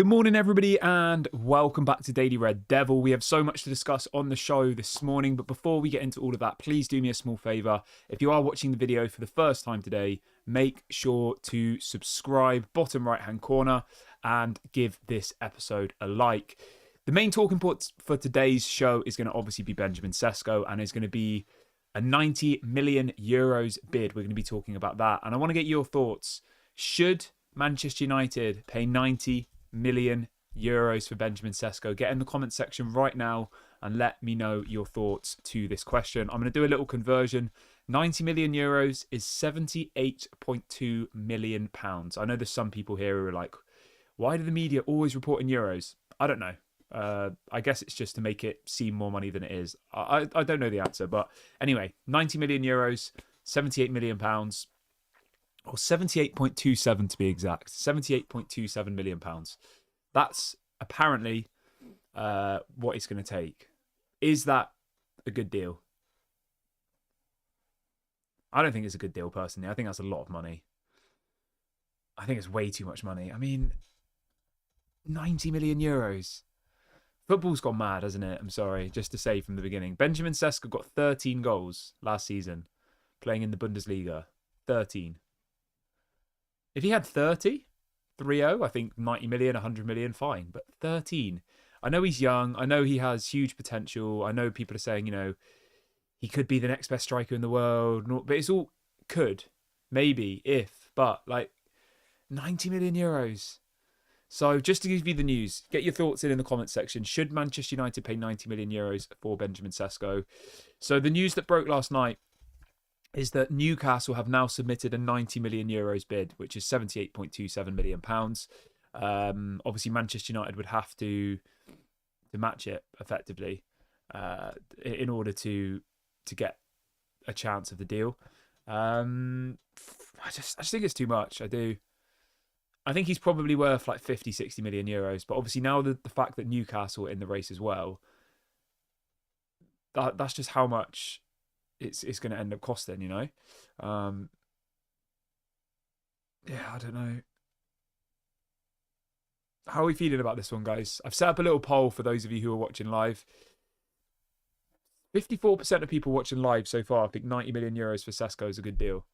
Good morning, everybody, and welcome back to Daily Red Devil. We have so much to discuss on the show this morning, but before we get into all of that, please do me a small favour. If you are watching the video for the first time today, make sure to subscribe, bottom right-hand corner, and give this episode a like. The main talking points for today's show is going to obviously be Benjamin Sesko, and is going to be a 90 million euros bid. We're going to be talking about that, and I want to get your thoughts. Should Manchester United pay 90 million euros for Benjamin Sesko? Get in the comment section right now and let me know your thoughts to this question. I'm going to do a little conversion. 90 million euros is 78.2 million pounds. I know there's some people here who are like, why do the media always report in euros? I don't know. I guess it's just to make it seem more money than it is. I don't know the answer, but anyway, 90 million euros, 78 million pounds. Or 78.27 to be exact. 78.27 million pounds. That's apparently what it's going to take. Is that a good deal? I don't think it's a good deal, personally. I think that's a lot of money. I think it's way too much money. I mean, 90 million euros. Football's gone mad, hasn't it? I'm sorry, just to say from the beginning. Benjamin Sesko got 13 goals last season playing in the Bundesliga. 13. If he had 30, 3-0, I think 90 million, 100 million, fine. But 13. I know he's young. I know he has huge potential. I know people are saying, you know, he could be the next best striker in the world. But it's all could, maybe, if. But, like, 90 million euros. So just to give you the news, get your thoughts in the comment section. Should Manchester United pay 90 million euros for Benjamin Sesko? So the news that broke last night is that Newcastle have now submitted a 90 million euros bid, which is 78.27 million pounds. Obviously, Manchester United would have to match it effectively in order to get a chance of the deal. I just think it's too much. I do. I think he's probably worth like 50, 60 million euros. But obviously now the fact that Newcastle are in the race as well, that's just how much it's going to end up costing, you know? Yeah, I don't know. How are we feeling about this one, guys? I've set up a little poll for those of you who are watching live. 54% of people watching live so far think 90 million euros for Sesco is a good deal.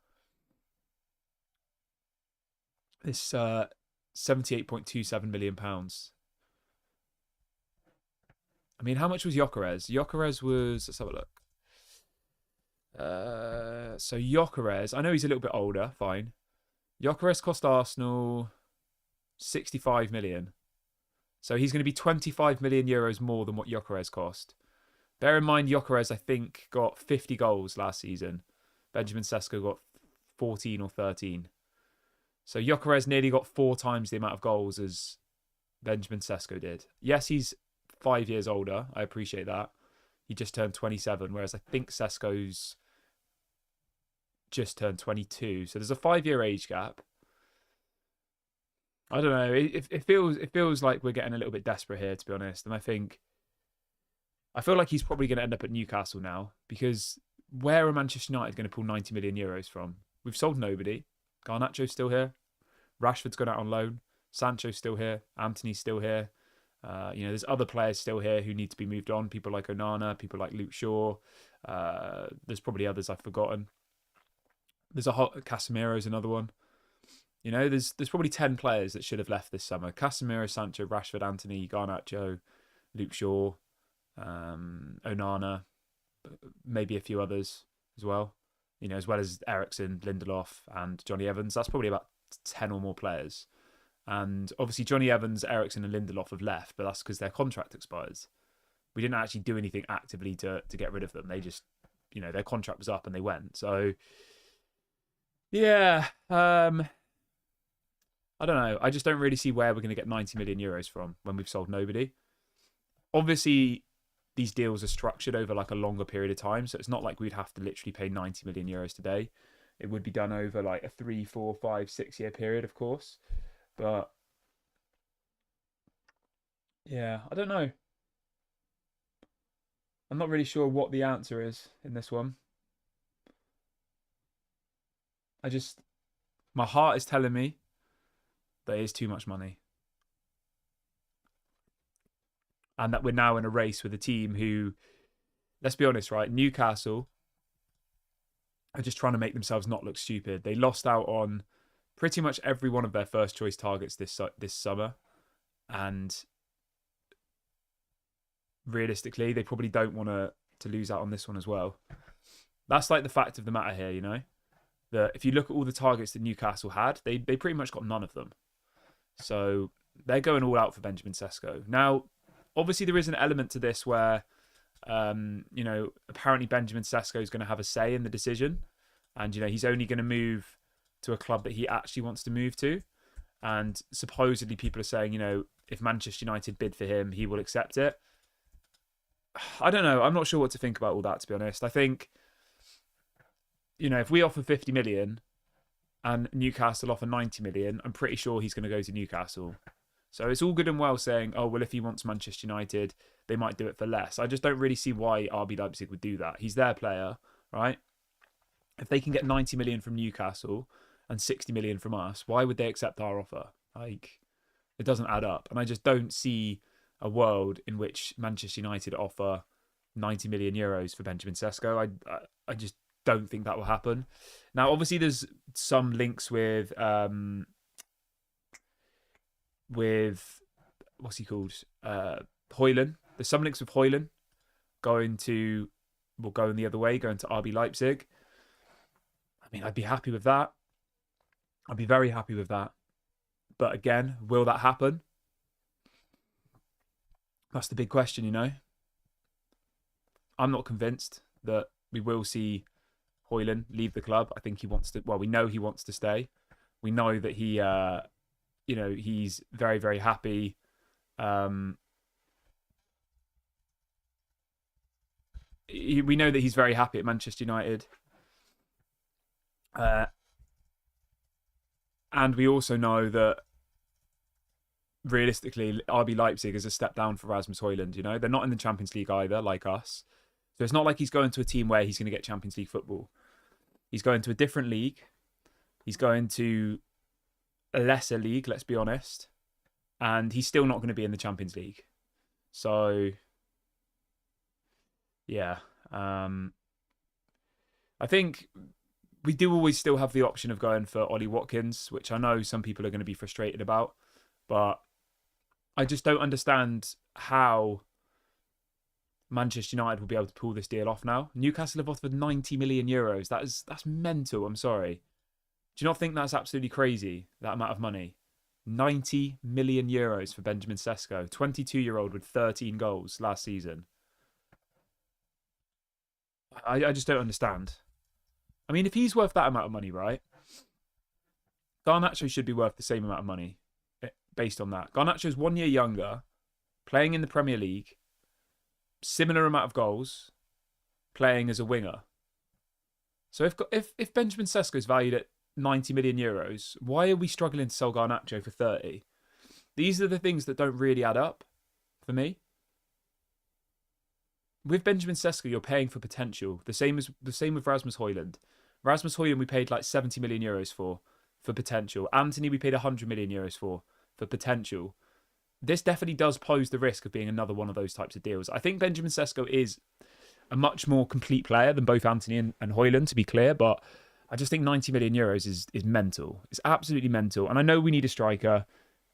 This 78.27 million pounds. I mean, how much was Gyökeres? Gyökeres was, let's have a look. So Gyökeres, I know he's a little bit older, fine. Gyökeres cost Arsenal 65 million. So he's going to be 25 million euros more than what Gyökeres cost. Bear in mind, Gyökeres, I think, got 50 goals last season. Benjamin Sesko got 14 or 13. So Gyökeres nearly got 4 times the amount of goals as Benjamin Sesko did. Yes, he's 5 years older. I appreciate that. He just turned 27, whereas I think Sesko's just turned 22. So there's a 5-year age gap. I don't know. It feels like we're getting a little bit desperate here, to be honest. And I feel like he's probably going to end up at Newcastle now, because where are Manchester United going to pull 90 million euros from? We've sold nobody. Garnacho's still here. Rashford's gone out on loan. Sancho's still here. Antony's still here. There's other players still here who need to be moved on. People like Onana, people like Luke Shaw. There's probably others I've forgotten. There's Casemiro's another one. You know, there's probably 10 players that should have left this summer. Casemiro, Sancho, Rashford, Antony, Garnacho, Luke Shaw, Onana, maybe a few others as well. You know, as well as Eriksen, Lindelof, and Johnny Evans. That's probably about 10 or more players. And obviously Johnny Evans, Eriksen and Lindelof have left, but that's because their contract expires. We didn't actually do anything actively to get rid of them. They just, you know, their contract was up and they went. So, yeah, I don't know. I just don't really see where we're going to get 90 million euros from when we've sold nobody. Obviously, these deals are structured over like a longer period of time. So it's not like we'd have to literally pay 90 million euros today. It would be done over like a 3, 4, 5, 6-year period, of course. But yeah, I don't know. I'm not really sure what the answer is in this one. My heart is telling me that it is too much money. and that we're now in a race with a team who, let's be honest, right? Newcastle are just trying to make themselves not look stupid. They lost out on pretty much every one of their first choice targets this summer, and realistically, they probably don't want to lose out on this one as well. That's like the fact of the matter here, you know? That if you look at all the targets that Newcastle had, they pretty much got none of them. So they're going all out for Benjamin Sesko. Now, obviously, there is an element to this where, you know, apparently Benjamin Sesko is going to have a say in the decision. And, you know, he's only going to move to a club that he actually wants to move to. And supposedly people are saying, you know, if Manchester United bid for him, he will accept it. I don't know. I'm not sure what to think about all that, to be honest. I think, you know, if we offer 50 million and Newcastle offer 90 million, I'm pretty sure he's going to go to Newcastle. So it's all good and well saying, oh, well, if he wants Manchester United, they might do it for less. I just don't really see why RB Leipzig would do that. He's their player, right? If they can get 90 million from Newcastle and 60 million from us, why would they accept our offer? Like, it doesn't add up. And I just don't see a world in which Manchester United offer 90 million euros for Benjamin Sesko. I just don't think that will happen. Now, obviously, there's some links with what's he called? Højlund. There's some links with Højlund going the other way, going to RB Leipzig. I mean, I'd be happy with that. I'd be very happy with that. But again, will that happen? That's the big question, you know. I'm not convinced that we will see Højlund leave the club. I think he wants to. Well, we know he wants to stay. We know that he, you know, he's very, very happy. We know that he's very happy at Manchester United. And we also know that realistically, RB Leipzig is a step down for Rasmus Højlund. You know, they're not in the Champions League either, like us. So it's not like he's going to a team where he's going to get Champions League football. He's going to a different league. He's going to a lesser league, let's be honest. And he's still not going to be in the Champions League. So, yeah. I think we do always still have the option of going for Ollie Watkins, which I know some people are going to be frustrated about. But I just don't understand how Manchester United will be able to pull this deal off now. Newcastle have offered 90 million euros. That's mental. I'm sorry. Do you not think that's absolutely crazy, that amount of money? 90 million euros for Benjamin Sesko, 22-year-old with 13 goals last season. I just don't understand. I mean, if he's worth that amount of money, right? Garnacho should be worth the same amount of money based on that. Garnacho's 1 year younger, playing in the Premier League, similar amount of goals, playing as a winger. So if Benjamin Sesko is valued at 90 million euros, why are we struggling to sell Garnacho for 30? These are the things that don't really add up for me. With Benjamin Sesko, you're paying for potential. The same with Rasmus Højlund. Rasmus Højlund we paid like 70 million euros for potential. Anthony we paid 100 million euros for potential. This definitely does pose the risk of being another one of those types of deals. I think Benjamin Sesko is a much more complete player than both Anthony and Højlund, to be clear, but I just think 90 million euros is mental. It's absolutely mental. And I know we need a striker,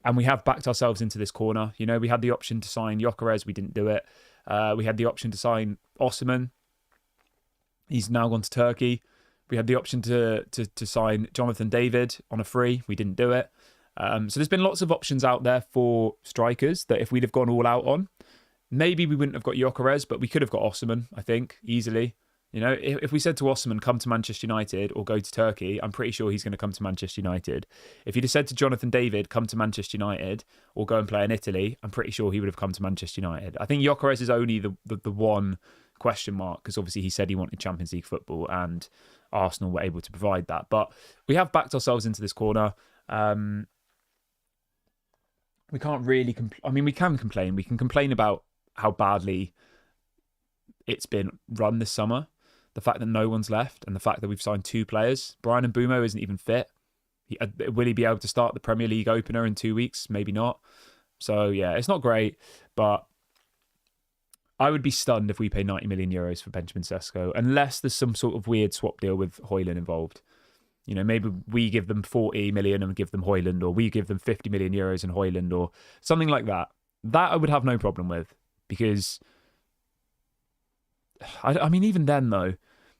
and we have backed ourselves into this corner. You know, we had the option to sign Gyökeres, we didn't do it. We had the option to sign Osimhen. He's now gone to Turkey. We had the option to sign Jonathan David on a free. We didn't do it. So there's been lots of options out there for strikers that if we'd have gone all out on, maybe we wouldn't have got Gyökeres, but we could have got Osimhen, I think, easily. You know, if we said to Osimhen, come to Manchester United or go to Turkey, I'm pretty sure he's going to come to Manchester United. If you'd have said to Jonathan David, come to Manchester United or go and play in Italy, I'm pretty sure he would have come to Manchester United. I think Gyökeres is only the one question mark, because obviously he said he wanted Champions League football and Arsenal were able to provide that. But we have backed ourselves into this corner. We can't really we can complain. We can complain about how badly it's been run this summer. The fact that no one's left and the fact that we've signed 2 players. Brian Mbeumo isn't even fit. Will he be able to start the Premier League opener in 2 weeks? Maybe not. So, yeah, it's not great. But I would be stunned if we pay 90 million euros for Benjamin Sesko, unless there's some sort of weird swap deal with Højlund involved. You know, maybe we give them 40 million and give them Højlund, or we give them 50 million euros and Højlund, or something like that. That I would have no problem with, because I mean, even then though,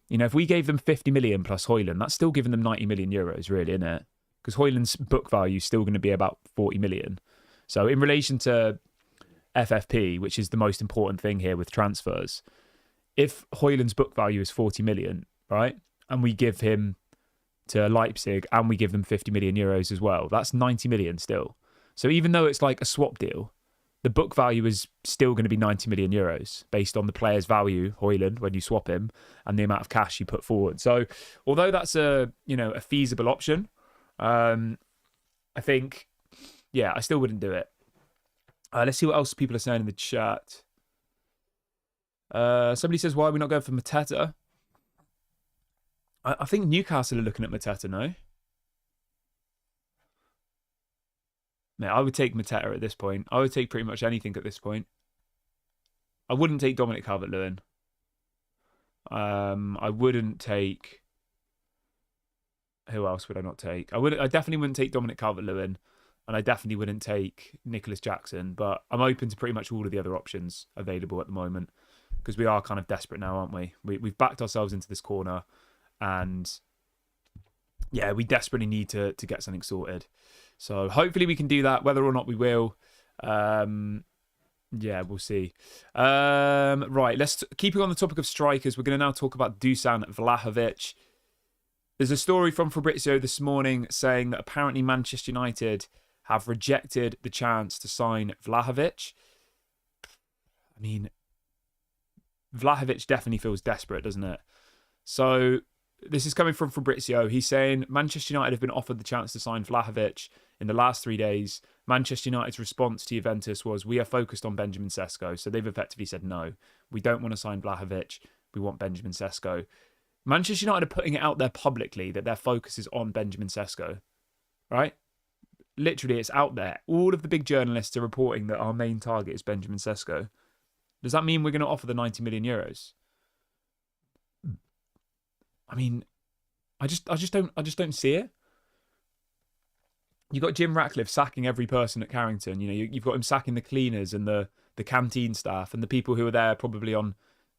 you know, if we gave them 50 million plus Højlund, that's still giving them 90 million euros, really, isn't it? Because Højlund's book value is still going to be about 40 million. So in relation to FFP, which is the most important thing here with transfers, if Højlund's book value is 40 million, right, and we give him to Leipzig and we give them 50 million euros as well, that's 90 million still. So even though it's like a swap deal, the book value is still going to be 90 million euros based on the player's value, Højlund, when you swap him, and the amount of cash you put forward. So although that's a feasible option, I think, yeah, I still wouldn't do it. Let's see what else people are saying in the chat. Somebody says, why are we not going for Mateta? I think Newcastle are looking at Mateta, no? Mate, I would take Mateta at this point. I would take pretty much anything at this point. I wouldn't take Dominic Calvert-Lewin. I wouldn't take... Who else would I not take? I definitely wouldn't take Dominic Calvert-Lewin, and I definitely wouldn't take Nicholas Jackson, but I'm open to pretty much all of the other options available at the moment, because we are kind of desperate now, aren't we? We've backed ourselves into this corner, and yeah, we desperately need to get something sorted. So hopefully we can do that. Whether or not we will, yeah, we'll see. Right, let's keep on the topic of strikers. We're going to now talk about Dusan Vlahovic. There's a story from Fabrizio this morning saying that apparently Manchester United have rejected the chance to sign Vlahovic. I mean, Vlahovic definitely feels desperate, doesn't it? So this is coming from Fabrizio. He's saying Manchester United have been offered the chance to sign Vlahovic in the last 3 days. Manchester United's response to Juventus was, we are focused on Benjamin Sesco. So they've effectively said, no, we don't want to sign Vlahovic. We want Benjamin Sesco. Manchester United are putting it out there publicly that their focus is on Benjamin Sesco, right? Literally, it's out there. All of the big journalists are reporting that our main target is Benjamin Sesco. Does that mean we're going to offer the 90 million euros? I mean, I just don't see it. You've got Jim Ratcliffe sacking every person at Carrington. You know, you've got him sacking the cleaners and the canteen staff and the people who are there probably on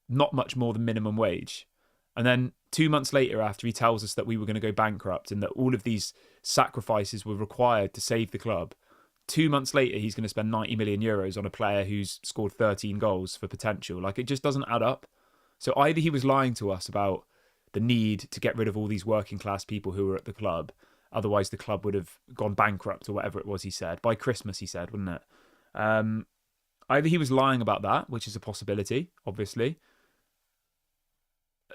not much more than minimum wage. And then 2 months later, after he tells us that we were going to go bankrupt and that all of these sacrifices were required to save the club, 2 months later, he's going to spend 90 million euros on a player who's scored 13 goals for potential. Like, it just doesn't add up. So either he was lying to us about the need to get rid of all these working class people who were at the club, otherwise the club would have gone bankrupt, or whatever it was he said. By Christmas, he said, wouldn't it? Either he was lying about that, which is a possibility, obviously.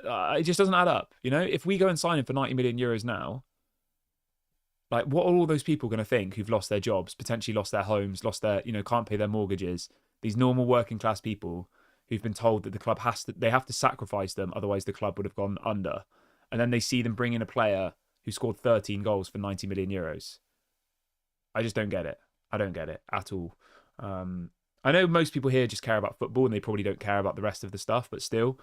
It just doesn't add up. You know, if we go and sign him for 90 million euros now, like, what are all those people going to think who've lost their jobs, potentially lost their homes, lost their, you know, can't pay their mortgages? These normal working class people who've been told that the club they have to sacrifice them, otherwise the club would have gone under. And then they see them bring in a player who scored 13 goals for 90 million euros. I just don't get it. I don't get it at all. I know most people here just care about football and they probably don't care about the rest of the stuff, but still,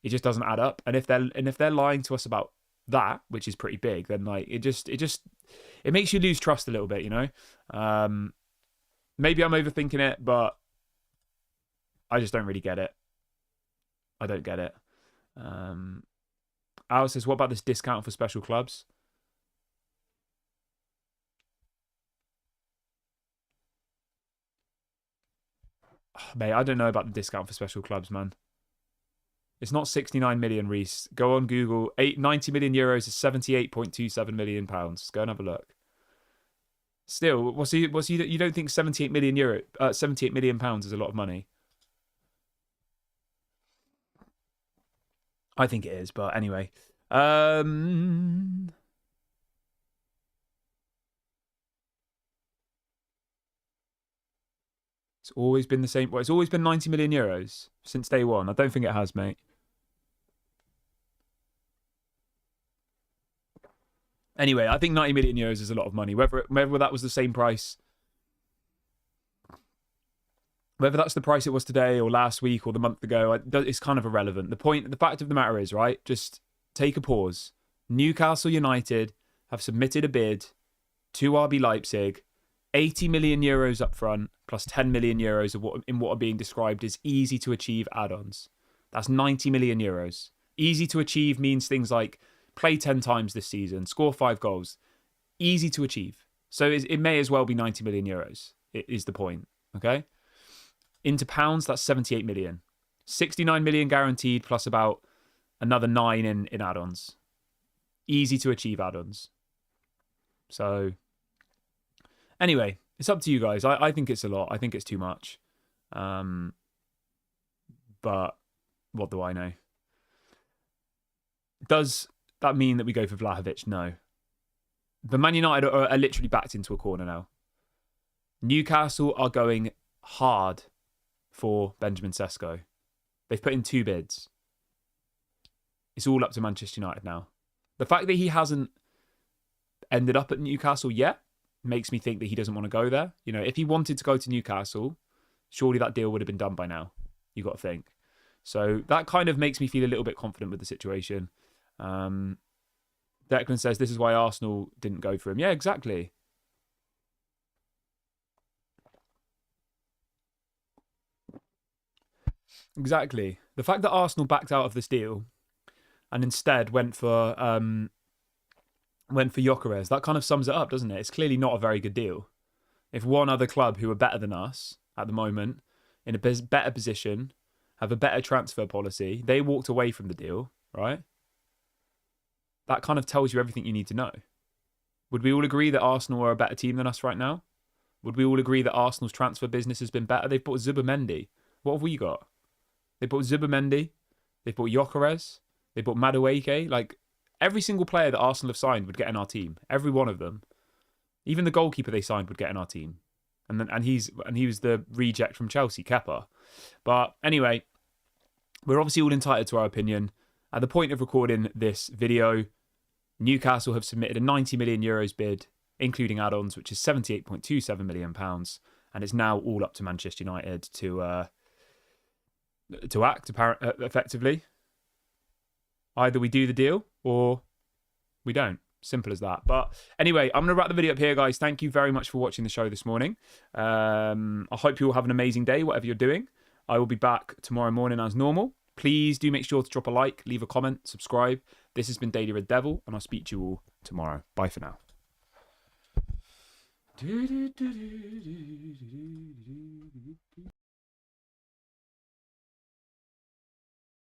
it just doesn't add up. And if they're lying to us about that, which is pretty big, then like it makes you lose trust a little bit, you know. Maybe I'm overthinking it, but I just don't really get it. I don't get it. Al says, what about this discount for special clubs? Mate, I don't know about the discount for special clubs, man. It's not 69 million, Reese. Go on Google. 90 million euros is 78.27 million pounds. Go and have a look. Still, you don't think 78 million pounds is a lot of money? I think it is, but anyway. It's always been the same. Well, it's always been 90 million euros since day one. I don't think it has, mate. Anyway, I think 90 million euros is a lot of money. Whether that was the same price Whether that's the price it was today or last week or the month ago, it's kind of irrelevant. The fact of the matter is, right, just take a pause. Newcastle United have submitted a bid to RB Leipzig, 80 million euros up front, plus 10 million euros of what are being described as easy to achieve add-ons. That's 90 million euros. Easy to achieve means things like play 10 times this season, score 5 goals. Easy to achieve. So it may as well be 90 million euros, is the point, okay? Into pounds, that's 78 million. 69 million guaranteed, plus about another 9 in add-ons. Easy to achieve add-ons. So, anyway, it's up to you guys. I think it's a lot. I think it's too much. But what do I know? Does that mean that we go for Vlahovic? No. The Man United are literally backed into a corner now. Newcastle are going hard for Benjamin Sesco. They've put in 2 bids. It's all up to Manchester United now. The fact that he hasn't ended up at Newcastle yet makes me think that he doesn't want to go there. You know, if he wanted to go to Newcastle, surely that deal would have been done by now. You got to think. So that kind of makes me feel a little bit confident with the situation. Declan says this is why Arsenal didn't go for him. Yeah, exactly. Exactly. The fact that Arsenal backed out of this deal and instead went for Gyökeres, that kind of sums it up, doesn't it? It's clearly not a very good deal. If one other club who are better than us at the moment, in a better position, have a better transfer policy, they walked away from the deal, right? That kind of tells you everything you need to know. Would we all agree that Arsenal are a better team than us right now? Would we all agree that Arsenal's transfer business has been better? They've bought Zubimendi. What have we got? They bought Zubimendi. They bought Gyökeres. They bought Madueke. Like, every single player that Arsenal have signed would get in our team. Every one of them. Even the goalkeeper they signed would get in our team. And he was the reject from Chelsea, Kepa. But anyway, we're obviously all entitled to our opinion. At the point of recording this video, Newcastle have submitted a 90 million euros bid, including add-ons, which is £78.27 million. And it's now all up to Manchester United to act effectively. Either we do the deal or we don't. Simple as that. But anyway, I'm going to wrap the video up here, guys. Thank you very much for watching the show this morning. I hope you all have an amazing day, whatever you're doing. I will be back tomorrow morning as normal. Please do make sure to drop a like, leave a comment, subscribe. This has been Daily Red Devil, and I'll speak to you all tomorrow. Bye for now.